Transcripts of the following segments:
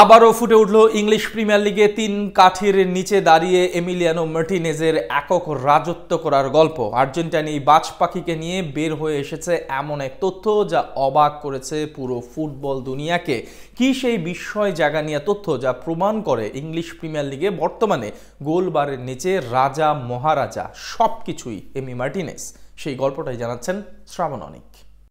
আবারও ফুটে উঠল ইংলিশ প্রিমিয়ার লিগে তিন কাঠির নিচে দাঁড়িয়ে এমিলিয়ানো মার্টিনেজের একক রাজত্ব করার গল্প। আর্জেন্টাইনি বাজ পাখিকে নিয়ে বের হয়ে এসেছে এমন এক তথ্য যা অবাক করেছে পুরো ফুটবল দুনিয়াকে। কি সেই বিস্ময় জায়গা নিয়ে তথ্য যা প্রমাণ করে ইংলিশ প্রিমিয়ার লিগে বর্তমানে গোলবারের নিচে রাজা মহারাজা সবকিছুই এমি মার্টিনেজ। সেই গল্পটাই জানাচ্ছেন শ্রাবণ অনিক।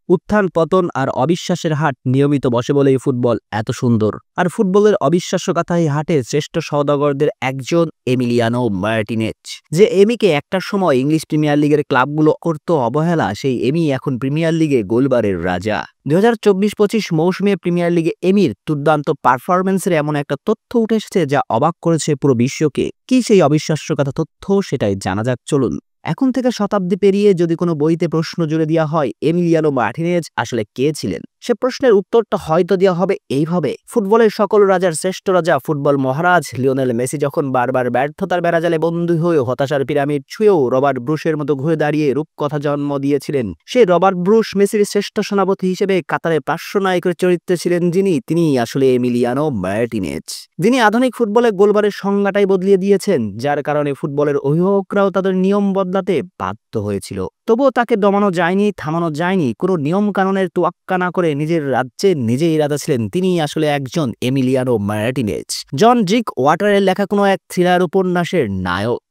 উত্থান পতন আর অবিশ্বাসের হাট নিয়মিত বসে বলেই ফুটবল এত সুন্দর। আর ফুটবলের অবিশ্বাস্য কথাই হাটে শ্রেষ্ঠ সওদাগরদের একজন এমিলিয়ানো মার্টিনেজ। যে এমিকে একটার সময় ইংলিশ প্রিমিয়ার লিগের ক্লাবগুলো করত অবহেলা, সেই এমি এখন প্রিমিয়ার লিগে গোলবারের রাজা। 2024-25 মৌসুমে প্রিমিয়ার লিগে এমির দুর্দান্ত পারফরমেন্সের এমন একটা তথ্য উঠে এসেছে যা অবাক করেছে পুরো বিশ্বকে। কি সেই অবিশ্বাস্য কথা তথ্য, সেটাই জানা যাক চলুন। এখন থেকে শতাব্দী পেরিয়ে যদি কোনো বইতে প্রশ্ন জুড়ে দেওয়া হয় এমিলিয়ানো মার্টিনেজ আসলে কে ছিলেন, সে প্রশ্নের উত্তরটা হয়তো দেওয়া হবে এইভাবে: ফুটবলের সকল রাজার শ্রেষ্ঠ রাজা, ফুটবল মহারাজ লিওনেল মেসি যখন বারবার ব্যর্থতার বেড়াজালে বন্দী হয়ে হতাশার পিরামিড ছুঁয়েও রবার্ট ব্রুশের মতো ঘুরে দাঁড়িয়ে রূপকথা জন্ম দিয়েছিলেন, সেই রবার্ট ব্রুশ মেসির শ্রেষ্ঠ সেনাপতি হিসেবে কাতারে পার্শ্বনায়কের চরিত্রে ছিলেন তিনি আসলে এমিলিয়ানো মার্টিনেজ, যিনি আধুনিক ফুটবলে গোলবারের সংজ্ঞাটাই বদলিয়ে দিয়েছেন, যার কারণে ফুটবলের অভিভাবকরাও তাদের নিয়ম বদলাতে বাধ্য হয়েছিল। তবুও তাকে দমানো যায়নি, থামানো যায়নি। কোনো নিয়ম কানুনের তোয়াক্কা না করে নিজের রাজ্যে নিজেই রাজা ছিলেন তিনি আসলে একজন এমিলিয়ানো মার্টিনেজ। জন জিক ওয়াটারের লেখা কোনো এক থ্রিলার উপন্যাসের নায়ক।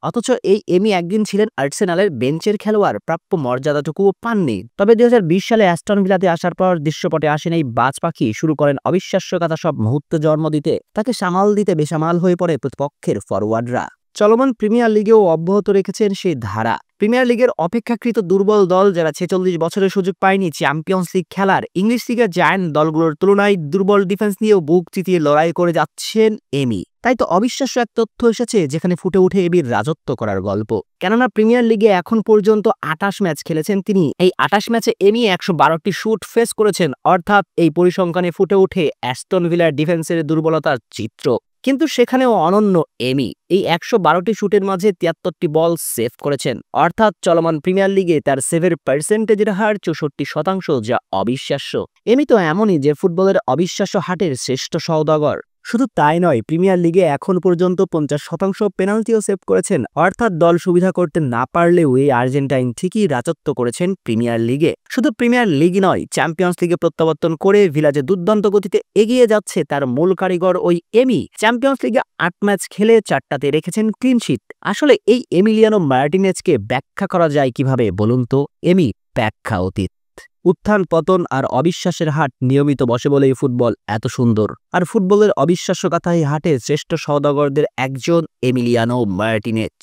অথচ এই এমি একদিন ছিলেন আর্সেনালের বেঞ্চের খেলোয়াড়, প্রাপ্য মর্যাদাটুকুও পাননি। তবে 2020 সালে অ্যাস্টন ভিলাতে আসার পর দৃশ্যপটে আসেন এই বাজ পাখি, শুরু করেন অবিশ্বাস্য কথা সব মুহূর্তে জন্ম দিতে। তাকে সামাল দিতে বেসামাল হয়ে পড়ে প্রতিপক্ষের ফরওয়ার্ডরা। চলমান প্রিমিয়ার লিগেও অব্যাহত রেখেছেন সেই ধারা। প্রিমিয়ার লিগের অপেক্ষাকৃত দুর্বল দল, যারা 46 বছরের সুযোগ পায়নি চ্যাম্পিয়ন্স লিগ খেলার, ইংলিশ লিগের জায়ান্ট দলগুলোর তুলনায় দুর্বল ডিফেন্স নিয়েও বুক চিতিয়ে লড়াই করে যাচ্ছেন এমি। তাই তো অবিশ্বাস্য এক তথ্য এসেছে যেখানে ফুটে উঠে এমির রাজত্ব করার গল্প। কেননা প্রিমিয়ার লিগে এখন পর্যন্ত 28 ম্যাচ খেলেছেন তিনি। এই 28 ম্যাচে এমি 112টি শুট ফেস করেছেন, অর্থাৎ এই পরিসংখ্যানে ফুটে উঠে অ্যাস্টন ভিলার ডিফেন্সের দুর্বলতার চিত্র। কিন্তু সেখানেও অনন্য এমি। এই 112টি শুটের মাঝে 73টি বল সেভ করেছেন, অর্থাৎ চলমান প্রিমিয়ার লিগে তার সেভের পার্সেন্টেজের হার 64%, যা অবিশ্বাস্য। এমি তো এমনই যে ফুটবলের অবিশ্বাস্য হাটের শ্রেষ্ঠ সওদাগর। শুধু তাই নয়, প্রিমিয়ার লিগে এখন পর্যন্ত 50% পেনাল্টিও সেভ করেছেন, অর্থাৎ দল সুবিধা করতে না পারলেও এই আর্জেন্টাইন ঠিকই রাজত্ব করেছেন প্রিমিয়ার লিগে। শুধু প্রিমিয়ার লিগ নয়, চ্যাম্পিয়ন্স লিগে প্রত্যাবর্তন করে ভিলাজে দুর্দান্ত গতিতে এগিয়ে যাচ্ছে তার মূল কারিগর ওই এমি। চ্যাম্পিয়ন্স লিগে 8 ম্যাচ খেলে 4টাতে রেখেছেন ক্লিনশিট। আসলে এই এমিলিয়ানো মার্টিনেজকে ব্যাখ্যা করা যায় কিভাবে বলুন তো? এমি ব্যাখ্যা অতীত। উত্থান পতন আর অবিশ্বাসের হাট নিয়মিত বসে বলেই ফুটবল এত সুন্দর। আর ফুটবলের অবিশ্বাস্য কথাই হাটে শ্রেষ্ঠ সওদাগরদের একজন এমিলিয়ানো মার্টিনেজ।